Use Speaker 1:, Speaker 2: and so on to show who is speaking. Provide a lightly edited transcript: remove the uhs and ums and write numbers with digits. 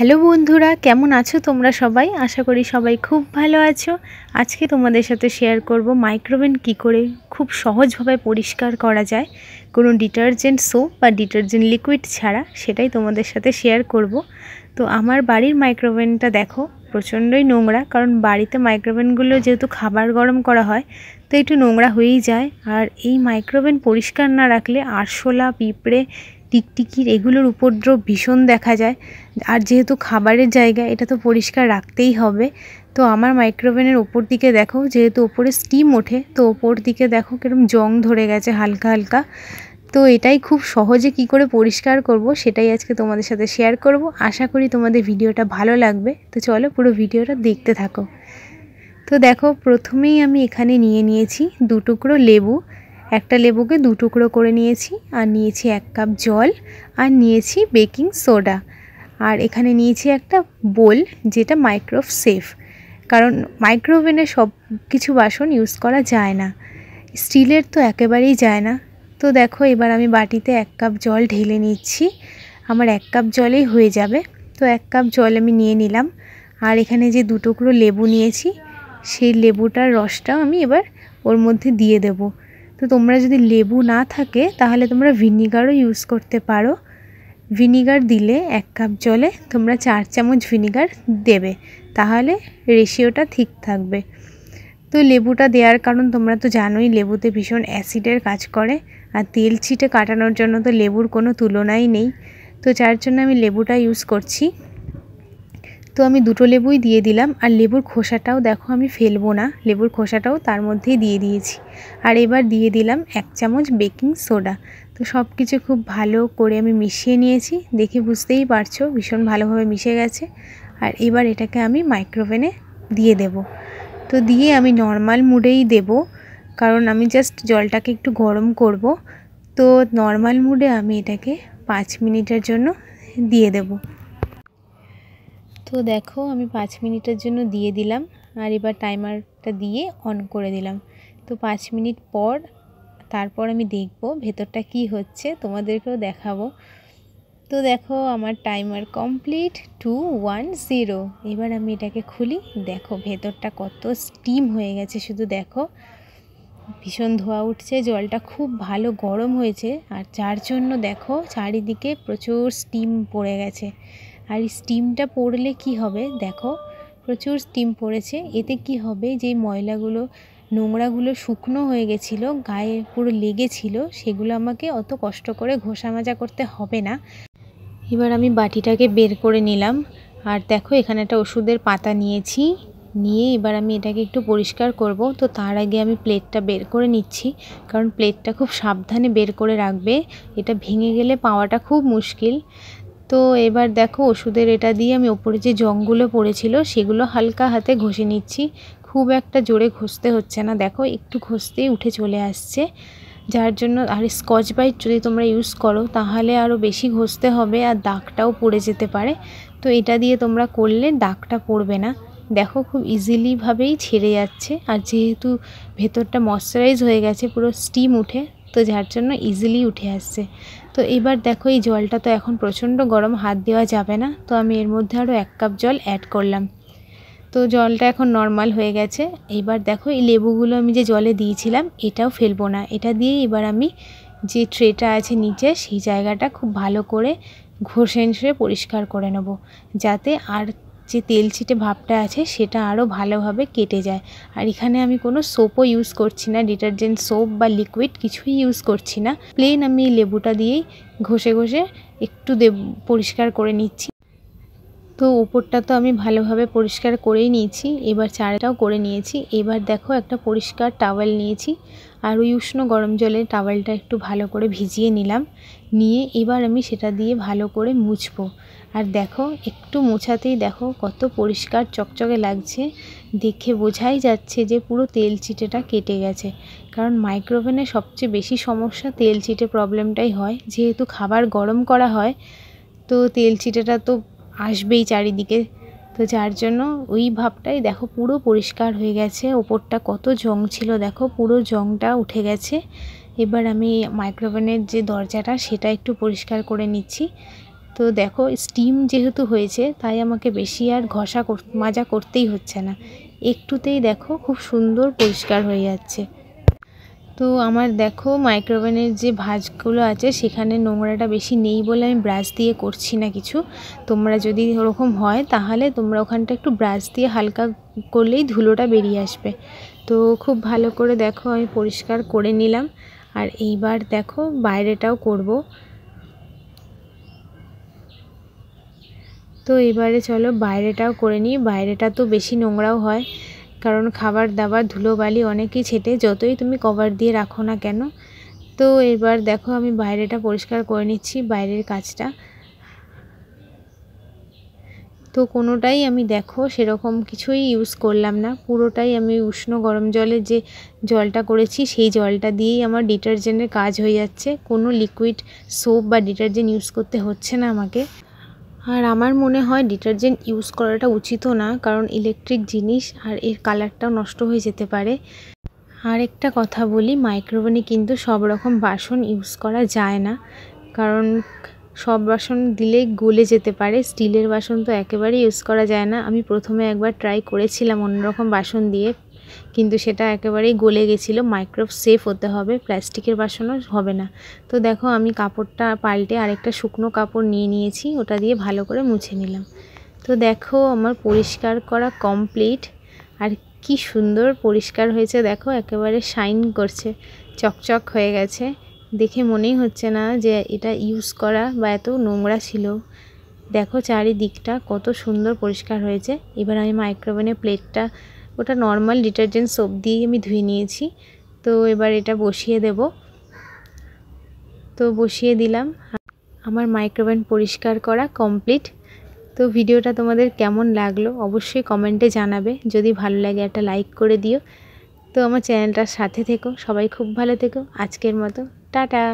Speaker 1: Hello বন্ধুরা, কেমন আছো তোমরা সবাই? আশা করি সবাই খুব ভালো আছো। আজকে তোমাদের সাথে শেয়ার করব মাইক্রোওভেন কী করে খুব সহজভাবে পরিষ্কার করা যায় কোনো ডিটারজেন্ট সোপ বা ডিটারজেন্ট লিকুইড ছাড়া, সেটাই তোমাদের সাথে শেয়ার করব। তো আমার বাড়ির মাইক্রোওভেনটা দেখো প্রচণ্ডই নোংরা, কারণ বাড়িতে মাইক্রোওভেনগুলো যেহেতু খাবার গরম করা হয় তো একটু নোংরা হয়েই যায়। আর এই মাইক্রোওভেন পরিষ্কার না রাখলে আরশোলা, পিঁপড়ে, টিকটিকির এগুলোর উপদ্রব ভীষণ দেখা যায়। আর যেহেতু খাবারের জায়গা, এটা তো পরিষ্কার রাখতেই হবে। তো আমার মাইক্রোওভেনের ওপর দিকে দেখো, যেহেতু ওপরে স্টিম ওঠে, তো ওপর দিকে দেখো কিরকম জং ধরে গেছে হালকা হালকা। তো এটাই খুব সহজে কি করে পরিষ্কার করব সেটাই আজকে তোমাদের সাথে শেয়ার করব। আশা করি তোমাদের ভিডিওটা ভালো লাগবে। তো চলো পুরো ভিডিওটা দেখতে থাকো। তো দেখো প্রথমেই আমি এখানে নিয়েছি 2 টুকরো লেবু। একটা লেবুকে 2 টুকরো করে নিয়েছি, আর নিয়েছি 1 কাপ জল, আর নিয়েছি বেকিং সোডা, আর এখানে নিয়েছি একটা বোল যেটা মাইক্রোওয়েভ সেফ, কারণ মাইক্রোওভেনে সব কিছু বাসন ইউজ করা যায় না, স্টিলের তো একেবারেই যায় না। তো দেখো এবার আমি বাটিতে 1 কাপ জল ঢেলে নিচ্ছি। আমার 1 কাপ জলেই হয়ে যাবে। তো 1 কাপ জল আমি নিয়ে নিলাম, আর এখানে যে 2 টুকরো লেবু নিয়েছি সেই লেবুটার রসটাও আমি এবার ওর মধ্যে দিয়ে দেব। তো তোমরা যদি লেবু না থাকে তাহলে তোমরা ভিনিগারও ইউজ করতে পারো। ভিনিগার দিলে 1 কাপ জলে তোমরা 4 চামচ ভিনিগার দেবে, তাহলে রেশিওটা ঠিক থাকবে। তো লেবুটা দেওয়ার কারণ তোমরা তো জানোই, লেবুতে ভীষণ অ্যাসিডের কাজ করে, আর তেল ছিটে কাটানোর জন্য তো লেবুর কোনো তুলনাই নেই। তো যার জন্য আমি লেবুটা ইউজ করছি। তো আমি 2টো লেবুই দিয়ে দিলাম, আর লেবুর খোসাটাও দেখো আমি ফেলবো না, লেবুর খোসাটাও তার মধ্যেই দিয়ে দিয়েছি। আর এবার দিয়ে দিলাম 1 চামচ বেকিং সোডা। তো সব কিছু খুব ভালো করে আমি মিশিয়ে নিয়েছি, দেখে বুঝতেই পারছো ভীষণ ভালোভাবে মিশে গেছে। আর এবার এটাকে আমি মাইক্রোওভেনে দিয়ে দেব। তো দিয়ে আমি নর্মাল মুডেই দেব, কারণ আমি জাস্ট জলটাকে একটু গরম করব। তো নর্মাল মুডে আমি এটাকে 5 মিনিটের জন্য দিয়ে দেব। তো দেখো আমি 5 মিনিটের জন্য দিয়ে দিলাম, আর এবার টাইমারটা দিয়ে অন করে দিলাম। তো 5 মিনিট পর তারপর আমি দেখব ভেতরটা কি হচ্ছে, তোমাদেরকেও দেখাবো। তো দেখো আমার টাইমার কমপ্লিট 210। এবার আমি এটাকে খুলি, দেখো ভেতরটা কত স্টিম হয়ে গেছে, শুধু দেখো ভীষণ ধোঁয়া উঠছে, জলটা খুব ভালো গরম হয়েছে, আর যার জন্য দেখো চারিদিকে প্রচুর স্টিম পড়ে গেছে। আর এই স্টিমটা পড়লে কি হবে, দেখো প্রচুর স্টিম পড়েছে, এতে কি হবে যে ময়লাগুলো, নোংরাগুলো শুকনো হয়ে গেছিলো, গায়ে পুরো লেগেছিল, সেগুলো আমাকে অত কষ্ট করে ঘষা মাজা করতে হবে না। এবার আমি বাটিটাকে বের করে নিলাম, আর দেখো এখানে একটা ওষুধের পাতা নিয়েছি, নিয়ে এবার আমি এটাকে একটু পরিষ্কার করব। তো তার আগে আমি প্লেটটা বের করে নিচ্ছি, কারণ প্লেটটা খুব সাবধানে বের করে রাখবে, এটা ভেঙে গেলে পাওয়াটা খুব মুশকিল। তো এবার দেখো ওষুধের এটা দিয়ে আমি ওপরে যে জংগুলো পড়েছিল সেগুলো হালকা হাতে ঘষে নিচ্ছি, খুব একটা জোরে ঘষতে হচ্ছে না, দেখো একটু ঘষতেই উঠে চলে আসছে। যার জন্য, আর স্কচ ব্রাইট যদি তোমরা ইউজ করো তাহলে আরও বেশি ঘষতে হবে, আর দাগটাও পড়ে যেতে পারে। তো এটা দিয়ে তোমরা করলে দাগটা পড়বে না, দেখো খুব ইজিলিভাবেই ছেড়ে যাচ্ছে। আর যেহেতু ভেতরটা ময়শ্চারাইজ হয়ে গেছে, পুরো স্টিম উঠে, তো যার জন্য ইজিলি উঠে আসছে। তো এবার দেখো এই জলটা তো এখন প্রচণ্ড গরম, হাত দেওয়া যাবে না, তো আমি এর মধ্যে আরও 1 কাপ জল অ্যাড করলাম। তো জলটা এখন নর্মাল হয়ে গেছে। এবার দেখো এই লেবুগুলো আমি যে জলে দিয়েছিলাম এটাও ফেলবো না, এটা দিয়ে এবার আমি যে ট্রেটা আছে নিচে সেই জায়গাটা খুব ভালো করে ঘষে পরিষ্কার করে নেব, যাতে আর যে তেল ছিটে ভাবটা আছে সেটা আরও ভালোভাবে কেটে যায়। আর এখানে আমি কোনো সোপও ইউজ করছি না, ডিটারজেন্ট সোপ বা লিকুইড কিছুই ইউজ করছি না, প্লেন আমি লেবুটা দিয়েই ঘষে একটু পরিষ্কার করে নিচ্ছি। তো উপরটা তো আমি ভালোভাবে পরিষ্কার করেই নিয়েছি, এবার চারটাও করে নিয়েছি। এবার দেখো একটা পরিষ্কার টাওয়েল নিয়েছি, আর ওই উষ্ণ গরম জলে টাওয়েলটা একটু ভালো করে ভিজিয়ে নিলাম, নিয়ে এবার আমি সেটা দিয়ে ভালো করে মুছবো। আর দেখো একটু মোছাতেই দেখো কত পরিষ্কার চকচকে লাগছে, দেখে বোঝাই যাচ্ছে যে পুরো তেল চিটেটা কেটে গেছে। কারণ মাইক্রোওভেনে সবচেয়ে বেশি সমস্যা তেল চিটে প্রবলেমটাই হয়, যেহেতু খাবার গরম করা হয় তো তেল চিটেটা তো আসবেই চারিদিকে। তো যার জন্য ওই ভাবটাই দেখো পুরো পরিষ্কার হয়ে গেছে, ওপরটা কত জং ছিল দেখো পুরো জংটা উঠে গেছে। এবার আমি মাইক্রোওভেনের যে দরজাটা সেটা একটু পরিষ্কার করে নিচ্ছি। তো দেখো স্টিম যেহেতু হয়েছে তাই আমাকে বেশি আর মাজা করতেই হচ্ছে না, একটুতেই দেখো খুব সুন্দর পরিষ্কার হয়ে যাচ্ছে। তো আমার দেখো মাইক্রোওভেনের যে ভাঁজগুলো আছে সেখানে নোংরাটা বেশি নেই বলে আমি ব্রাশ দিয়ে করছি না কিছু। তোমরা যদি ওরকম হয় তাহলে তোমরা ওখানটা একটু ব্রাশ দিয়ে হালকা করলেই ধুলোটা বেরিয়ে আসবে। তো খুব ভালো করে দেখো আমি পরিষ্কার করে নিলাম। আর এইবার দেখো বাইরেটাও করব। তো এবারে চলো বাইরেটাও করে নিই। বাইরেটা তো বেশি নোংরাও হয়, কারণ খাবার দাবার ধুলোবালি অনেকই ছেটে যতই তুমি কভার দিয়ে রাখো না কেন। তো এবার দেখো আমি বাইরেটা পরিষ্কার করে নিচ্ছি, বাইরের কাজটা। তো কোনোটাই আমি দেখো সেরকম কিছুই ইউজ করলাম না, পুরোটাই আমি উষ্ণ গরম জলের যে জলটা করেছি সেই জলটা দিয়েই আমার ডিটারজেন্টের কাজ হয়ে যাচ্ছে। কোনো লিকুইড সোপ বা ডিটারজেন্ট ইউজ করতে হচ্ছে না আমাকে। আর আমার মনে হয় ডিটারজেন্ট ইউজ করাটা উচিতও না, কারণ ইলেকট্রিক জিনিস আর এর কালারটাও নষ্ট হয়ে যেতে পারে। আর একটা কথা বলি, মাইক্রোওভেনে কিন্তু সব রকম বাসন ইউজ করা যায় না, কারণ সব বাসন দিলেই গলে যেতে পারে। স্টিলের বাসন তো একেবারেই ইউজ করা যায় না। আমি প্রথমে একবার ট্রাই করেছিলাম অন্যরকম বাসন দিয়ে, কিন্তু সেটা একেবারেই গলে গেছিলো। মাইক্রোওয়েভ সেফ হতে হবে, প্লাস্টিকের বাসনও হবে না। তো দেখো আমি কাপড়টা পাল্টে আরেকটা শুকনো কাপড় নিয়ে নিয়েছি, ওটা দিয়ে ভালো করে মুছে নিলাম। তো দেখো আমার পরিষ্কার করা কমপ্লিট। আর কি সুন্দর পরিষ্কার হয়েছে দেখো, একেবারে শাইন করছে, চকচক হয়ে গেছে। দেখে মনেই হচ্ছে না যে এটা ইউজ করা বা এত নোংরা ছিল। দেখো চারিদিকটা কত সুন্দর পরিষ্কার হয়েছে। এবার আমি মাইক্রোওভেনের প্লেটটা, ওটা নর্মাল ডিটারজেন্ট সোপ দিয়েই আমি ধুয়ে নিয়েছি। তো এবার এটা বসিয়ে দেব। তো বসিয়ে দিলাম। আমার মাইক্রোওভেন পরিষ্কার করা কমপ্লিট। তো ভিডিওটা তোমাদের কেমন লাগলো অবশ্যই কমেন্টে জানাবে। যদি ভালো লাগে একটা লাইক করে দিও। তো আমার চ্যানেলটার সাথে থেকো, সবাই খুব ভালো থেকো। আজকের মতো টাটা।